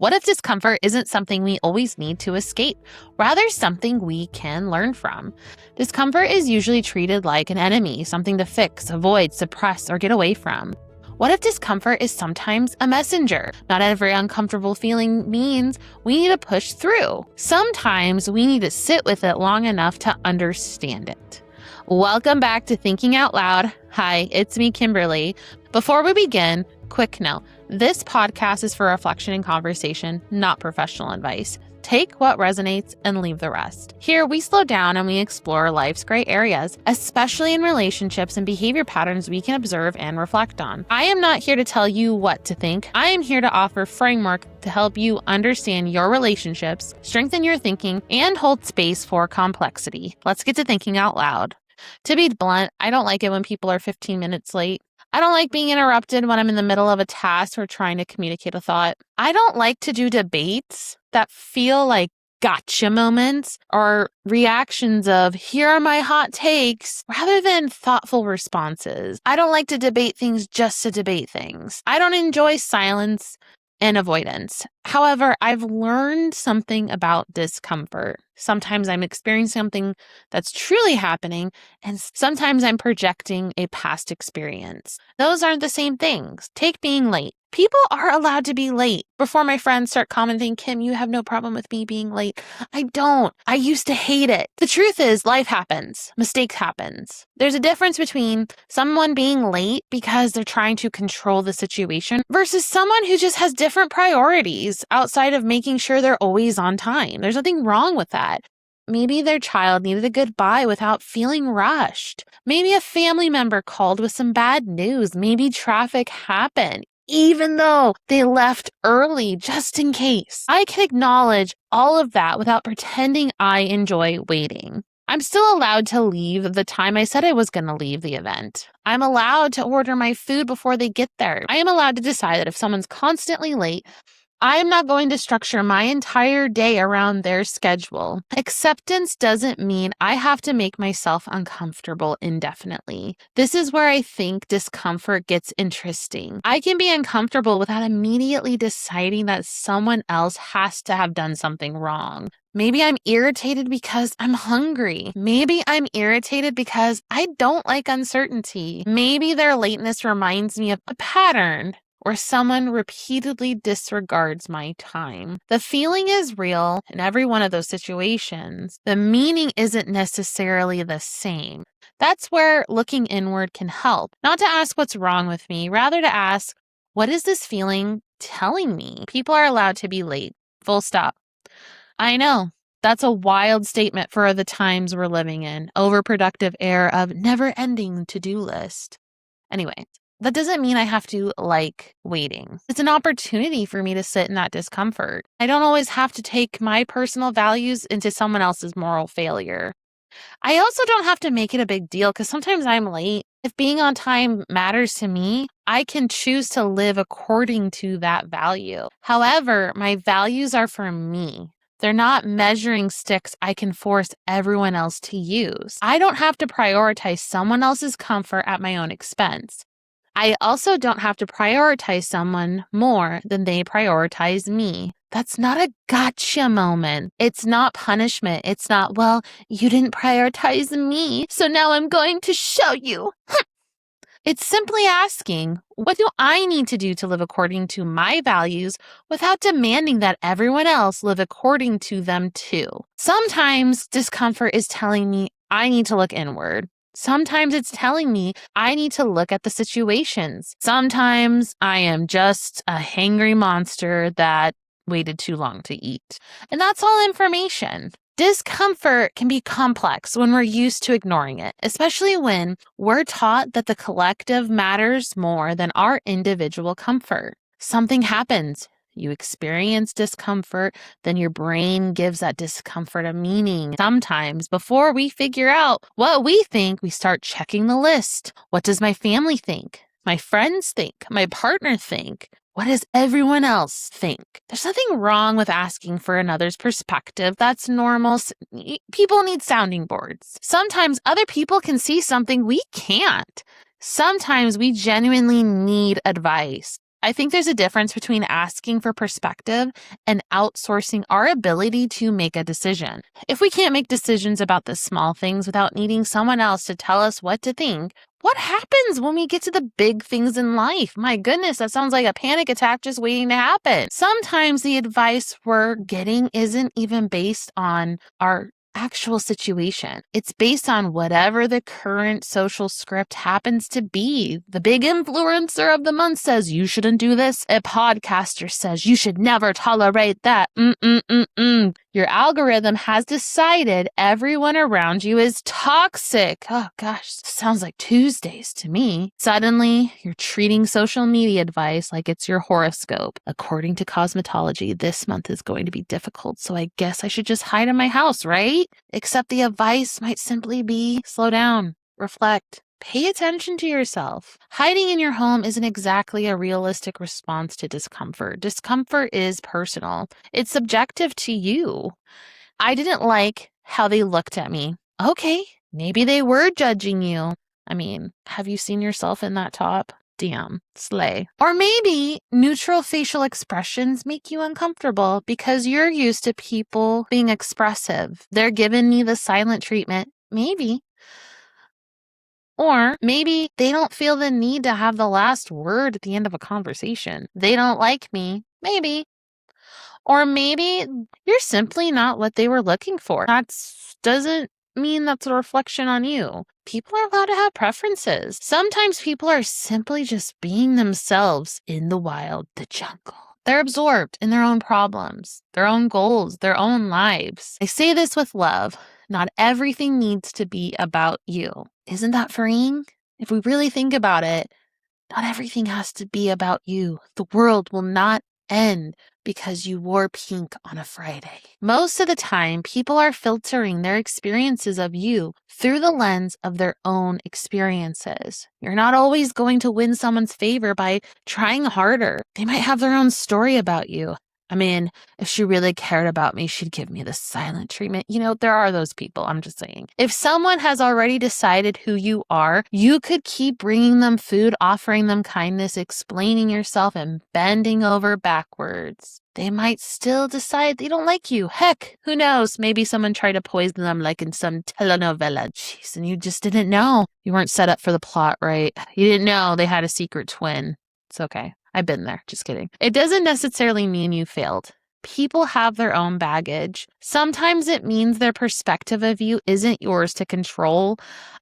What if discomfort isn't something we always need to escape, rather something we can learn from? Discomfort is usually treated like an enemy, something to fix, avoid, suppress, or get away from. What if discomfort is sometimes a messenger? Not every uncomfortable feeling means we need to push through. Sometimes we need to sit with it long enough to understand it. Welcome back to Thinking Out Loud. Hi, it's me, Kimberly. Before we begin, quick note. This podcast is for reflection and conversation, not professional advice. Take what resonates and leave the rest. Here, we slow down and we explore life's gray areas, especially in relationships and behavior patterns we can observe and reflect on. I am not here to tell you what to think. I am here to offer framework to help you understand your relationships, strengthen your thinking, and hold space for complexity. Let's get to thinking out loud. To be blunt, I don't like it when people are 15 minutes late. I don't like being interrupted when I'm in the middle of a task or trying to communicate a thought. I don't like to do debates that feel like gotcha moments or reactions of here are my hot takes rather than thoughtful responses. I don't like to debate things just to debate things. I don't enjoy silence and avoidance. However, I've learned something about discomfort. Sometimes I'm experiencing something that's truly happening, and sometimes I'm projecting a past experience. Those aren't the same things. Take being late. People are allowed to be late. Before my friends start commenting, Kim, you have no problem with me being late. I don't. I used to hate it. The truth is, life happens. Mistakes happens. There's a difference between someone being late because they're trying to control the situation versus someone who just has different priorities outside of making sure they're always on time. There's nothing wrong with that. Maybe their child needed a goodbye without feeling rushed. Maybe a family member called with some bad news. Maybe traffic happened, even though they left early just in case. I can acknowledge all of that without pretending I enjoy waiting. I'm still allowed to leave the time I said I was going to leave the event. I'm allowed to order my food before they get there. I am allowed to decide that if someone's constantly late, I am not going to structure my entire day around their schedule. Acceptance doesn't mean I have to make myself uncomfortable indefinitely. This is where I think discomfort gets interesting. I can be uncomfortable without immediately deciding that someone else has to have done something wrong. Maybe I'm irritated because I'm hungry. Maybe I'm irritated because I don't like uncertainty. Maybe their lateness reminds me of a pattern or someone repeatedly disregards my time. The feeling is real in every one of those situations. The meaning isn't necessarily the same. That's where looking inward can help. Not to ask what's wrong with me, rather to ask, what is this feeling telling me? People are allowed to be late. Full stop. I know. That's a wild statement for the times we're living in. Overproductive era of never-ending to-do list. Anyway, that doesn't mean I have to like waiting. It's an opportunity for me to sit in that discomfort. I don't always have to take my personal values into someone else's moral failure. I also don't have to make it a big deal because sometimes I'm late. If being on time matters to me, I can choose to live according to that value. However, my values are for me. They're not measuring sticks I can force everyone else to use. I don't have to prioritize someone else's comfort at my own expense. I also don't have to prioritize someone more than they prioritize me. That's not a gotcha moment. It's not punishment. It's not, well, you didn't prioritize me, so now I'm going to show you. It's simply asking, what do I need to do to live according to my values without demanding that everyone else live according to them too? Sometimes discomfort is telling me I need to look inward. Sometimes it's telling me I need to look at the situations. Sometimes I am just a hangry monster that waited too long to eat. And that's all information. Discomfort can be complex when we're used to ignoring it, especially when we're taught that the collective matters more than our individual comfort. Something happens. You experience discomfort, then your brain gives that discomfort a meaning. Sometimes, before we figure out what we think, we start checking the list. What does my family think? My friends think? My partner think? What does everyone else think? There's nothing wrong with asking for another's perspective. That's normal. People need sounding boards. Sometimes other people can see something we can't. Sometimes we genuinely need advice. I think there's a difference between asking for perspective and outsourcing our ability to make a decision. If we can't make decisions about the small things without needing someone else to tell us what to think, what happens when we get to the big things in life? My goodness, that sounds like a panic attack just waiting to happen. Sometimes the advice we're getting isn't even based on our actual situation. It's based on whatever the current social script happens to be. The big influencer of the month says you shouldn't do this. A podcaster says you should never tolerate that. Your algorithm has decided everyone around you is toxic. Oh gosh, sounds like Tuesdays to me. Suddenly, you're treating social media advice like it's your horoscope. According to cosmetology, this month is going to be difficult, so I guess I should just hide in my house, right? Except the advice might simply be slow down, reflect, pay attention to yourself. Hiding in your home isn't exactly a realistic response to discomfort. Discomfort is personal. It's subjective to you. I didn't like how they looked at me. Okay, maybe they were judging you. I mean, have you seen yourself in that top? Damn, slay. Or maybe neutral facial expressions make you uncomfortable because you're used to people being expressive. They're giving me the silent treatment. Maybe. Or maybe they don't feel the need to have the last word at the end of a conversation. They don't like me. Maybe. Or maybe you're simply not what they were looking for. That doesn't mean that's a reflection on you. People are allowed to have preferences. Sometimes people are simply just being themselves in the wild, the jungle. They're absorbed in their own problems, their own goals, their own lives. I say this with love. Not everything needs to be about you. Isn't that freeing? If we really think about it, not everything has to be about you. The world will not end because you wore pink on a Friday. Most of the time, people are filtering their experiences of you through the lens of their own experiences. You're not always going to win someone's favor by trying harder. They might have their own story about you. I mean, if she really cared about me, she'd give me the silent treatment. You know, there are those people, I'm just saying. If someone has already decided who you are, you could keep bringing them food, offering them kindness, explaining yourself, and bending over backwards. They might still decide they don't like you. Heck, who knows? Maybe someone tried to poison them like in some telenovela. Jeez, and you just didn't know. You weren't set up for the plot, right? You didn't know they had a secret twin. It's okay. I've been there. Just kidding. It doesn't necessarily mean you failed. People have their own baggage. Sometimes it means their perspective of you isn't yours to control.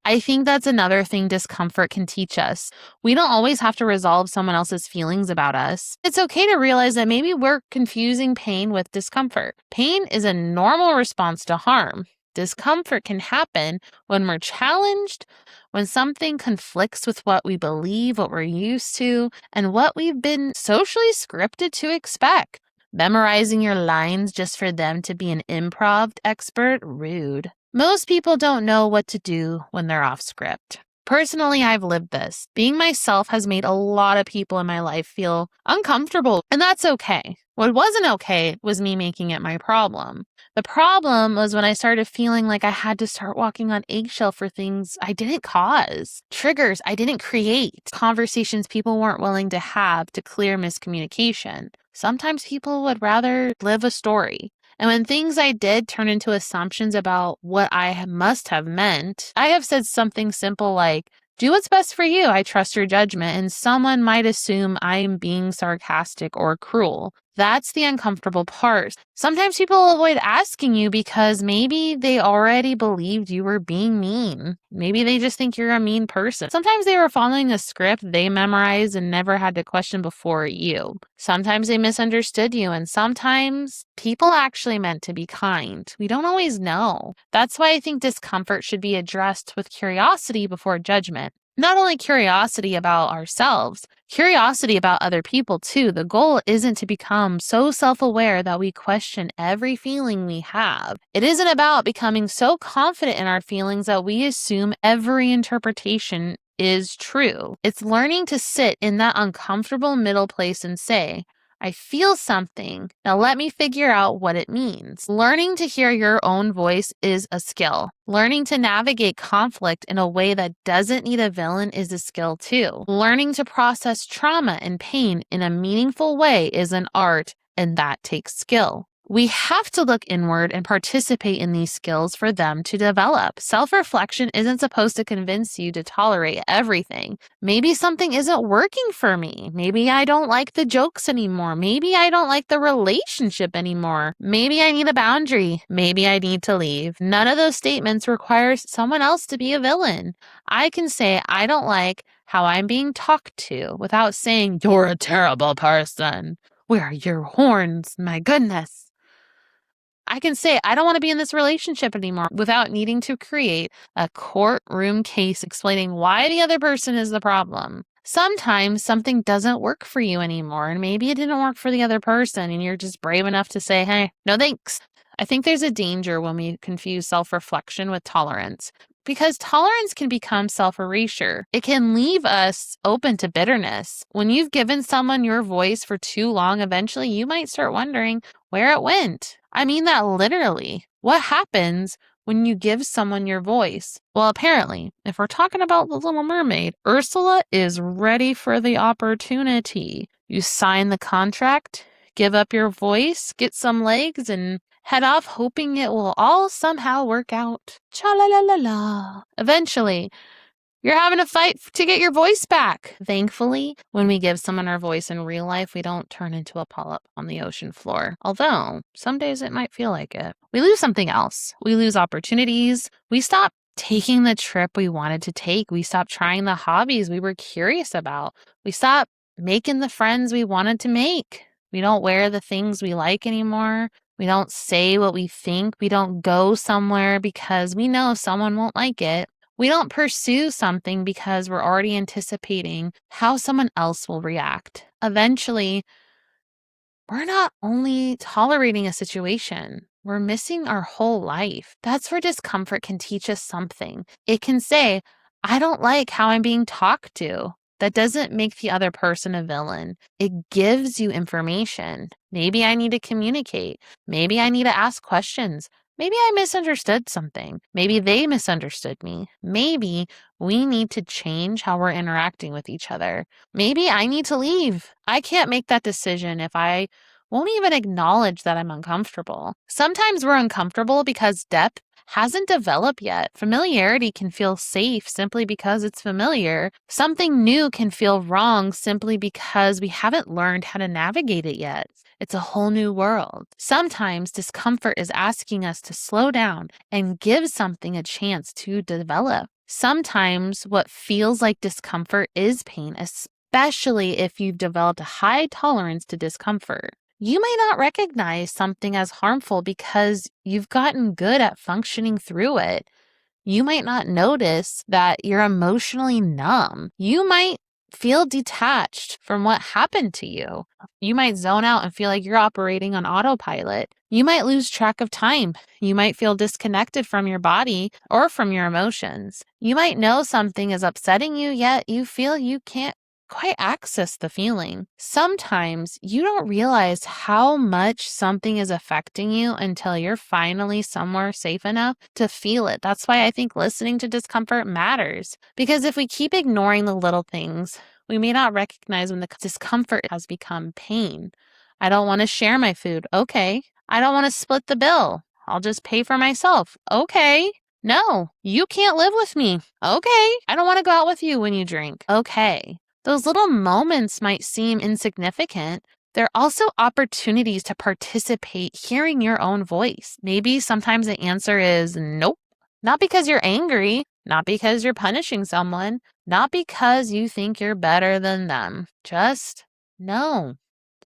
I think that's another thing discomfort can teach us. We don't always have to resolve someone else's feelings about us. It's okay to realize that maybe we're confusing pain with discomfort. Pain is a normal response to harm. Discomfort can happen when we're challenged, when something conflicts with what we believe, what we're used to, and what we've been socially scripted to expect. Memorizing your lines just for them to be an improv expert? Rude. Most people don't know what to do when they're off script. Personally, I've lived this. Being myself has made a lot of people in my life feel uncomfortable, and that's okay. What wasn't okay was me making it my problem. The problem was when I started feeling like I had to start walking on eggshell for things I didn't cause, triggers I didn't create, conversations people weren't willing to have to clear miscommunication. Sometimes people would rather live a story. And when things I did turn into assumptions about what I must have meant, I have said something simple like, do what's best for you. I trust your judgment. And someone might assume I'm being sarcastic or cruel. That's the uncomfortable part. Sometimes people avoid asking you because maybe they already believed you were being mean. Maybe they just think you're a mean person. Sometimes they were following a script they memorized and never had to question before you. Sometimes they misunderstood you, and sometimes people actually meant to be kind. We don't always know. That's why I think discomfort should be addressed with curiosity before judgment. Not only curiosity about ourselves, curiosity about other people too. The goal isn't to become so self-aware that we question every feeling we have. It isn't about becoming so confident in our feelings that we assume every interpretation is true. It's learning to sit in that uncomfortable middle place and say, I feel something. Now let me figure out what it means. Learning to hear your own voice is a skill. Learning to navigate conflict in a way that doesn't need a villain is a skill too. Learning to process trauma and pain in a meaningful way is an art, and that takes skill. We have to look inward and participate in these skills for them to develop. Self-reflection isn't supposed to convince you to tolerate everything. Maybe something isn't working for me. Maybe I don't like the jokes anymore. Maybe I don't like the relationship anymore. Maybe I need a boundary. Maybe I need to leave. None of those statements require someone else to be a villain. I can say I don't like how I'm being talked to without saying, "You're a terrible person. Where are your horns? My goodness." I can say, I don't want to be in this relationship anymore without needing to create a courtroom case explaining why the other person is the problem. Sometimes something doesn't work for you anymore, and maybe it didn't work for the other person, and you're just brave enough to say, hey, no thanks. I think there's a danger when we confuse self-reflection with tolerance, because tolerance can become self-erasure. It can leave us open to bitterness. When you've given someone your voice for too long, eventually you might start wondering where it went. I mean that literally. What happens when you give someone your voice? Well, apparently, if we're talking about The Little Mermaid, Ursula is ready for the opportunity. You sign the contract, give up your voice, get some legs, and head off hoping it will all somehow work out. Cha-la-la-la-la. Eventually, you're having a fight to get your voice back. Thankfully, when we give someone our voice in real life, we don't turn into a polyp on the ocean floor. Although, some days it might feel like it. We lose something else. We lose opportunities. We stop taking the trip we wanted to take. We stop trying the hobbies we were curious about. We stop making the friends we wanted to make. We don't wear the things we like anymore. We don't say what we think. We don't go somewhere because we know someone won't like it. We don't pursue something because we're already anticipating how someone else will react. Eventually, we're not only tolerating a situation, we're missing our whole life. That's where discomfort can teach us something. It can say, I don't like how I'm being talked to. That doesn't make the other person a villain. It gives you information. Maybe I need to communicate. Maybe I need to ask questions. Maybe I misunderstood something. Maybe they misunderstood me. Maybe we need to change how we're interacting with each other. Maybe I need to leave. I can't make that decision if I won't even acknowledge that I'm uncomfortable. Sometimes we're uncomfortable because depth hasn't developed yet. Familiarity can feel safe simply because it's familiar. Something new can feel wrong simply because we haven't learned how to navigate it yet. It's a whole new world. Sometimes discomfort is asking us to slow down and give something a chance to develop. Sometimes what feels like discomfort is pain, especially if you've developed a high tolerance to discomfort. You may not recognize something as harmful because you've gotten good at functioning through it. You might not notice that you're emotionally numb. You might feel detached from what happened to you. You might zone out and feel like you're operating on autopilot. You might lose track of time. You might feel disconnected from your body or from your emotions. You might know something is upsetting you, yet you feel you can't quite access the feeling. Sometimes you don't realize how much something is affecting you until you're finally somewhere safe enough to feel it. That's why I think listening to discomfort matters. Because if we keep ignoring the little things, we may not recognize when the discomfort has become pain. I don't want to share my food. Okay. I don't want to split the bill. I'll just pay for myself. Okay. No, you can't live with me. Okay. I don't want to go out with you when you drink. Okay. Those little moments might seem insignificant. They're also opportunities to participate, hearing your own voice. Maybe sometimes the answer is nope. Not because you're angry, not because you're punishing someone, not because you think you're better than them. Just no.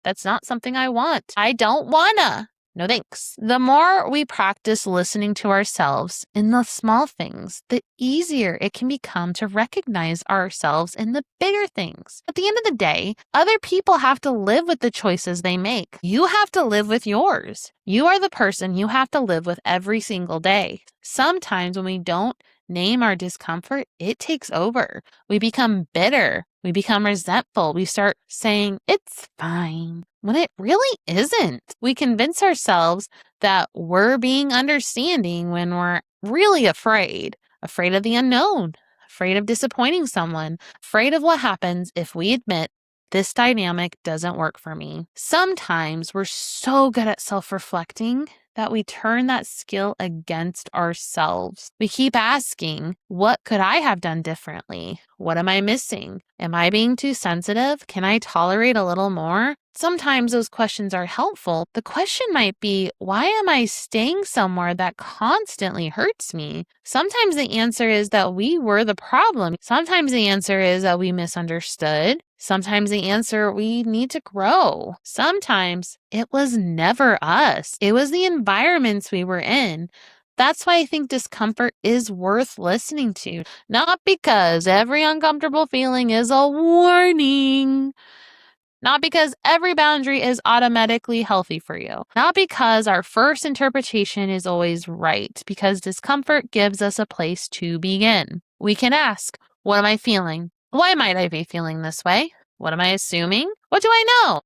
That's not something I want. I don't wanna. No thanks. The more we practice listening to ourselves in the small things, the easier it can become to recognize ourselves in the bigger things. At the end of the day, other people have to live with the choices they make. You have to live with yours. You are the person you have to live with every single day. Sometimes when we don't name our discomfort, it takes over. We become bitter. We become resentful. We start saying, it's fine. when it really isn't. We convince ourselves that we're being understanding when we're really afraid of the unknown, afraid of disappointing someone, afraid of what happens if we admit this dynamic doesn't work for me. Sometimes we're so good at self-reflecting that we turn that skill against ourselves. We keep asking, what could I have done differently? What am I missing? Am I being too sensitive? Can I tolerate a little more? Sometimes those questions are helpful. The question might be, why am I staying somewhere that constantly hurts me? Sometimes the answer is that we were the problem. Sometimes the answer is that we misunderstood. Sometimes the answer, we need to grow. Sometimes it was never us. It was the environments we were in. That's why I think discomfort is worth listening to. Not because every uncomfortable feeling is a warning. Not because every boundary is automatically healthy for you. Not because our first interpretation is always right. Because discomfort gives us a place to begin. We can ask, what am I feeling? Why might I be feeling this way? What am I assuming? What do I know?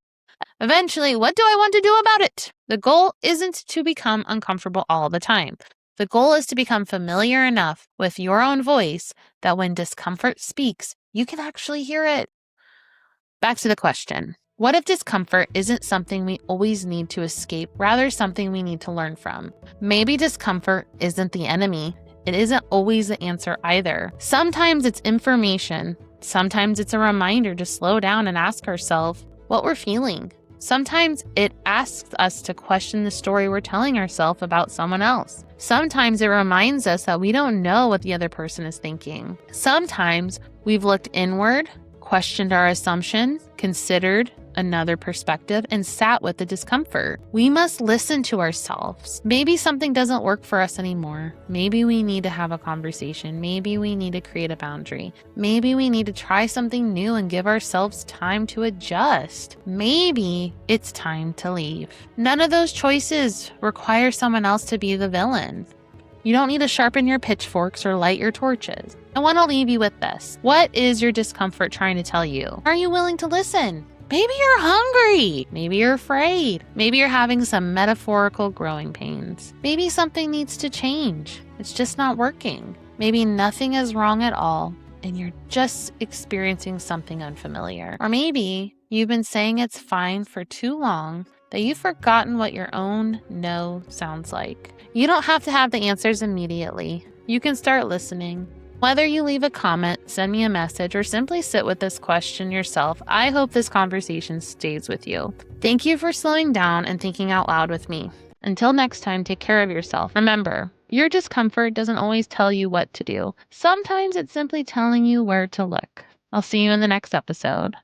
Eventually, what do I want to do about it? The goal isn't to become uncomfortable all the time. The goal is to become familiar enough with your own voice that when discomfort speaks, you can actually hear it. Back to the question. What if discomfort isn't something we always need to escape, rather something we need to learn from? Maybe discomfort isn't the enemy. It isn't always the answer either. Sometimes it's information. Sometimes it's a reminder to slow down and ask ourselves what we're feeling. Sometimes it asks us to question the story we're telling ourselves about someone else. Sometimes it reminds us that we don't know what the other person is thinking. Sometimes we've looked inward, questioned our assumptions, considered another perspective, and sat with the discomfort. We must listen to ourselves. Maybe something doesn't work for us anymore. Maybe we need to have a conversation. Maybe we need to create a boundary. Maybe we need to try something new and give ourselves time to adjust. Maybe it's time to leave. None of those choices require someone else to be the villain. You don't need to sharpen your pitchforks or light your torches. I want to leave you with this. What is your discomfort trying to tell you? Are you willing to listen? Maybe you're hungry. Maybe you're afraid. Maybe you're having some metaphorical growing pains. Maybe something needs to change. It's just not working. Maybe nothing is wrong at all, and you're just experiencing something unfamiliar. Or maybe you've been saying it's fine for too long that you've forgotten what your own no sounds like. You don't have to have the answers immediately. You can start listening. Whether you leave a comment, send me a message, or simply sit with this question yourself, I hope this conversation stays with you. Thank you for slowing down and thinking out loud with me. Until next time, take care of yourself. Remember, your discomfort doesn't always tell you what to do. Sometimes it's simply telling you where to look. I'll see you in the next episode.